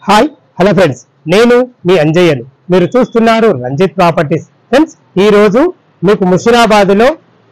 Hi hello friends, నేను మీ అంజయ్యను. మీరు చూస్తున్నారు రంజిత్ ప్రాపర్టీస్. ఫ్రెండ్స్, ఈ రోజు మీకు ముషిరాబాద్ లో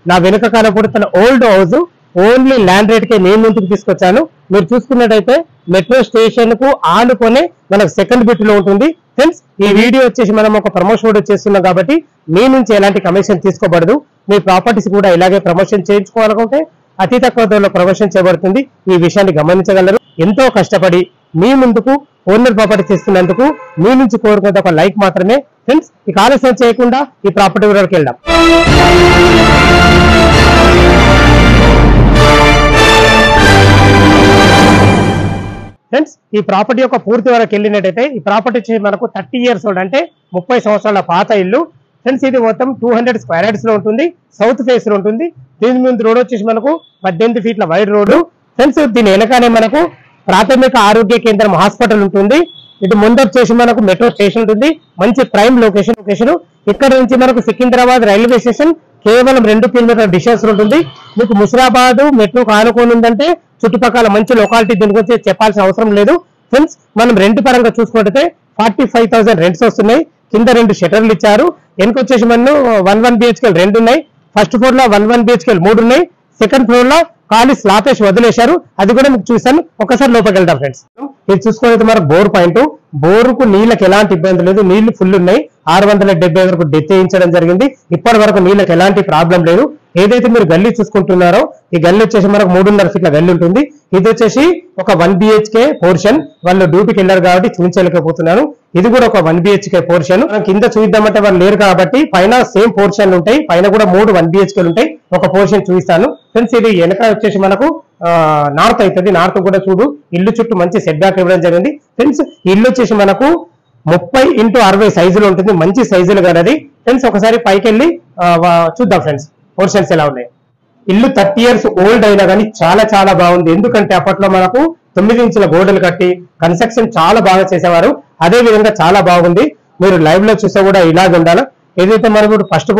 నా వెనుక కనపడుతున్న old house only land rate కే నేను ముందుకు తీసుకొచ్చాను. మీరు చూసుకున్నట్టయితే మెట్రో స్టేషన్ కు ఆనుకొని మనకు సెకండ్ బిట్ లో ఉంటుంది. ఫ్రెండ్స్, ఈ వీడియో వచ్చేసి మనం ఒక ప్రమోషన్ వీడియో చేస్తున్నాం కాబట్టి మీ నుంచి ఎలాంటి కమిషన్ తీసుకోబడదు. మీ ప్రాపర్టీస్ కూడా ఇలాగే ప్రమోషన్ చేయించుకోవాలనుకుంటే అతి తక్కువ ధరలో ప్రమోషన్ చేయబడుతుంది. ఈ విషయాన్ని గమనించగలరు. ఎంతో కష్టపడి మీ ముందుకు ఓనర్ ప్రాపర్టీ చేస్తున్నందుకు మీ నుంచి కోరుకునేది ఒక లైక్ మాత్రమే. ఫ్రెండ్స్, ఇక ఆలస్యం చేయకుండా ఈ ప్రాపర్టీ వివరాలకు వెళ్దాం. ఫ్రెండ్స్, ఈ ప్రాపర్టీ యొక్క పూర్తి వరకు వెళ్ళినట్టయితే ఈ ప్రాపర్టీ వచ్చి మనకు 30 years ఓల్డ్, అంటే 30 సంవత్సరాల పాత ఇల్లు. ఫ్రెండ్స్, ఇది మొత్తం 200 square yards లో ఉంటుంది. సౌత్ ఫేస్ లో ఉంటుంది. దీని ముందు రోడ్ వచ్చేసి మనకు 18 feet వైడ్ రోడ్డు. ఫ్రెండ్స్, దీని వెనకానే మనకు ప్రాథమిక ఆరోగ్య కేంద్రం హాస్పిటల్ ఉంటుంది. ఇటు ముందు వచ్చేసి మనకు మెట్రో స్టేషన్ ఉంటుంది. మంచి ప్రైమ్ లొకేషన్. ఇక్కడ నుంచి మనకు సికింద్రాబాద్ రైల్వే స్టేషన్ కేవలం 2 kilometer డిస్టెన్స్ ఉంటుంది. మీకు ముషిరాబాద్ మెట్రో ఆనుకొని ఉందంటే చుట్టుపక్కల మంచి లొకాలిటీ. దీని గురించి చెప్పాల్సిన అవసరం లేదు. ఫ్రెండ్స్, మనం రెంట్ పరంగా చూసుకుంటే 45,000 రెంట్స్ వస్తున్నాయి. కింద 2 షటర్లు ఇచ్చారు. వెనకొచ్చేసి మనం 1 BHK 2 ఉన్నాయి. ఫస్ట్ ఫ్లోర్ లో 1 BHK 3 ఉన్నాయి. సెకండ్ ఫ్లోర్ లో ఖాళీ స్లాబ్ వేసి వదిలేశారు. అది కూడా మీకు చూసాను. ఒకసారి లోపలికి వెళ్దాం. ఫ్రెండ్స్, ఇది చూసుకునేది మనకు బోర్ పాయింట్. బోరుకు నీళ్ళకి ఎలాంటి ఇబ్బంది లేదు. నీళ్లు ఫుల్ ఉన్నాయి. 670 వరకు డెత్ చేయించడం జరిగింది. ఇప్పటి వరకు నీళ్ళకి ఎలాంటి ప్రాబ్లం లేదు. ఏదైతే మీరు గల్లీ చూసుకుంటున్నారో ఈ గల్లీ వచ్చేసి మనకు 3.5 feet గల్లీ ఉంటుంది. ఇది వచ్చేసి ఒక 1 BHK పోర్షన్. వాళ్ళు డ్యూటీకి వెళ్ళారు కాబట్టి చూపించలేకపోతున్నాను. ఇది కూడా ఒక 1 BHK పోర్షన్. కింద చూద్దామంటే వాళ్ళు లేరు కాబట్టి పైన సేమ్ పోర్షన్లు ఉంటాయి. పైన కూడా 3 1 BHK ఉంటాయి. ఒక పోర్షన్ చూపిస్తాను. ఫ్రెండ్స్, ఇది వెనక వచ్చేసి మనకు నార్త్ అవుతుంది. నార్త్ కూడా చూడు, ఇల్లు చుట్టూ మంచి సెట్ బ్యాక్ ఇవ్వడం జరిగింది. ఫ్రెండ్స్, ఇల్లు వచ్చేసి మనకు 30x60 సైజులో ఉంటుంది. మంచి సైజులు కలది. ఫ్రెండ్స్, ఒకసారి పైకి వెళ్ళి చూద్దాం. ఫ్రెండ్స్, పోర్షన్స్ ఎలా ఉన్నాయి. ఇల్లు 30 years ఓల్డ్ అయినా కానీ చాలా చాలా బాగుంది. ఎందుకంటే అప్పట్లో మనకు 9 ఇంచుల గోడలు కట్టి కన్స్ట్రక్షన్ చాలా బాగా చేసేవారు. అదే విధంగా చాలా బాగుంది. మీరు లైవ్ లో చూస్తే కూడా ఇలాగే ఉండాలి. ఏదైతే మనకు ఫస్ట్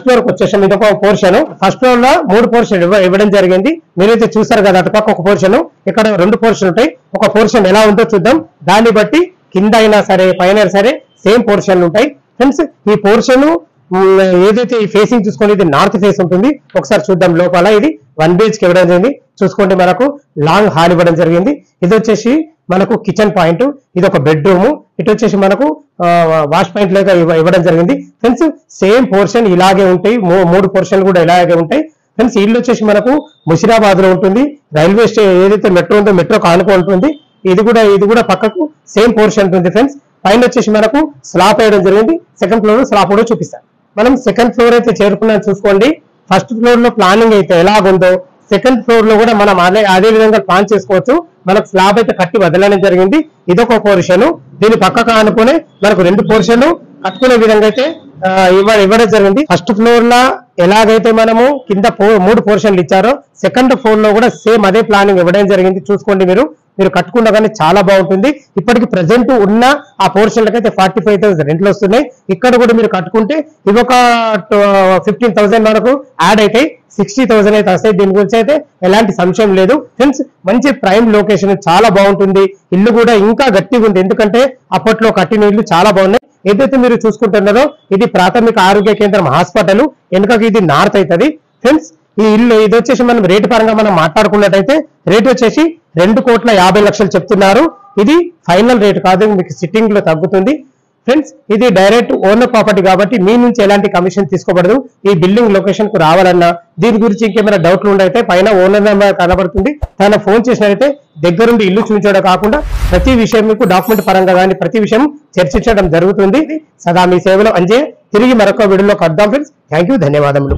ఫ్లోర్ వచ్చేసాం. ఇది ఒక పోర్షన్. ఫస్ట్ ఫ్లోర్ లో 3 పోర్షన్ ఇవ్వడం జరిగింది. మీరైతే చూసారు కదా, అటుపక్క ఒక పోర్షన్, ఇక్కడ 2 పోర్షన్ ఉంటాయి. ఒక పోర్షన్ ఎలా ఉందో చూద్దాం. దాన్ని బట్టి కింద అయినా సరే పైన సరే సేమ్ పోర్షన్లు ఉంటాయి. ఫ్రెండ్స్, ఈ పోర్షన్ ఏదైతే ఈ ఫేసింగ్ చూసుకోండి, ఇది నార్త్ ఫేస్ ఉంటుంది. ఒకసారి చూద్దాం. లోపల ఇది 1 BHK ఇవ్వడం జరిగింది. చూసుకోండి, మనకు లాంగ్ హాల్ ఇవ్వడం జరిగింది. ఇది వచ్చేసి మనకు కిచెన్ పాయింట్. ఇది ఒక బెడ్రూమ్. ఇటు వచ్చేసి మనకు వాష్ పాయింట్ లాగా ఇవ్వడం జరిగింది. ఫ్రెండ్స్, సేమ్ పోర్షన్ ఇలాగే ఉంటాయి. 3 పోర్షన్లు కూడా ఇలాగే ఉంటాయి. ఫ్రెండ్స్, ఇల్లు వచ్చేసి మనకు ముషిరాబాద్ లో ఉంటుంది. రైల్వే స్టేషన్ ఏదైతే మెట్రో ఉందో మెట్రో ఆనుకో ఉంటుంది. ఇది కూడా పక్కకు సేమ్ పోర్షన్ ఉంటుంది. ఫ్రెండ్స్, పైన వచ్చేసి మనకు స్లాబ్ వేయడం జరిగింది. సెకండ్ ఫ్లోర్ స్లాబ్ కూడా చూపిస్తాను. మనం సెకండ్ ఫ్లోర్ అయితే చేరుకున్నాం. చూసుకోండి, ఫస్ట్ ఫ్లోర్ లో ప్లానింగ్ అయితే ఎలాగుందో సెకండ్ ఫ్లోర్ లో కూడా మనం అదే విధంగా ప్లాన్ చేసుకోవచ్చు. మనకు స్లాబ్ అయితే కట్టి వదలడం జరిగింది. ఇదొక పోర్షన్. దీని పక్కకు ఆనుకునే మనకు 2 పోర్షన్లు కట్టుకునే విధంగా అయితే ఇవ్వడం జరిగింది. ఫస్ట్ ఫ్లోర్ లో ఎలాగైతే మనము కింద 3 పోర్షన్లు ఇచ్చారో సెకండ్ ఫ్లోర్ లో కూడా సేమ్ అదే ప్లానింగ్ ఇవ్వడం జరిగింది. చూసుకోండి, మీరు కట్టుకున్నా కానీ చాలా బాగుంటుంది. ఇప్పటికి ప్రజెంట్ ఉన్న ఆ పోర్షన్లకైతే 45,000 రెంట్లు వస్తున్నాయి. ఇక్కడ కూడా మీరు కట్టుకుంటే ఇవి ఒక 15,000 వరకు యాడ్ అయితే 60,000 అయితే వస్తాయి. దీని గురించి అయితే ఎలాంటి సంశయం లేదు. ఫ్రెండ్స్, మంచి ప్రైమ్ లొకేషన్, చాలా బాగుంటుంది. ఇల్లు కూడా ఇంకా గట్టిగా ఉంది. ఎందుకంటే అప్పట్లో కట్టిన ఇల్లు చాలా బాగున్నాయి. ఏదైతే మీరు చూసుకుంటున్నారో ఇది ప్రాథమిక ఆరోగ్య కేంద్రం హాస్పిటల్. వెనుకకి ఇది నార్త్ అవుతుంది. ఫ్రెండ్స్, ఈ ఇల్లు ఇది వచ్చేసి మనం రేటు పరంగా మనం మాట్లాడుకున్నట్టయితే రేట్ వచ్చేసి 2,50,00,000 చెప్తున్నారు. ఇది ఫైనల్ రేట్ కాదు, మీకు సిట్టింగ్ లో తగ్గుతుంది. ఫ్రెండ్స్, ఇది డైరెక్ట్ ఓనర్ ప్రాపర్టీ కాబట్టి మీ నుంచి ఎలాంటి కమిషన్ తీసుకోబడదు. ఈ బిల్డింగ్ లొకేషన్ కు రావాలన్నా దీని గురించి ఇంకేమైనా డౌట్లు ఉండైతే పైన ఓనర్ నెంబర్ కనబడుతుంది. తన ఫోన్ చేసినట్లయితే దగ్గరుండి ఇల్లు చూపించడం కాకుండా ప్రతి విషయం మీకు డాక్యుమెంట్ పరంగా కానీ ప్రతి విషయం చర్చించడం జరుగుతుంది. సదా మీ సేవలో అంజయ్. తిరిగి మరొక వీడియోలో కలుద్దాం. ఫ్రెండ్స్, థ్యాంక్ యూ, ధన్యవాదములు.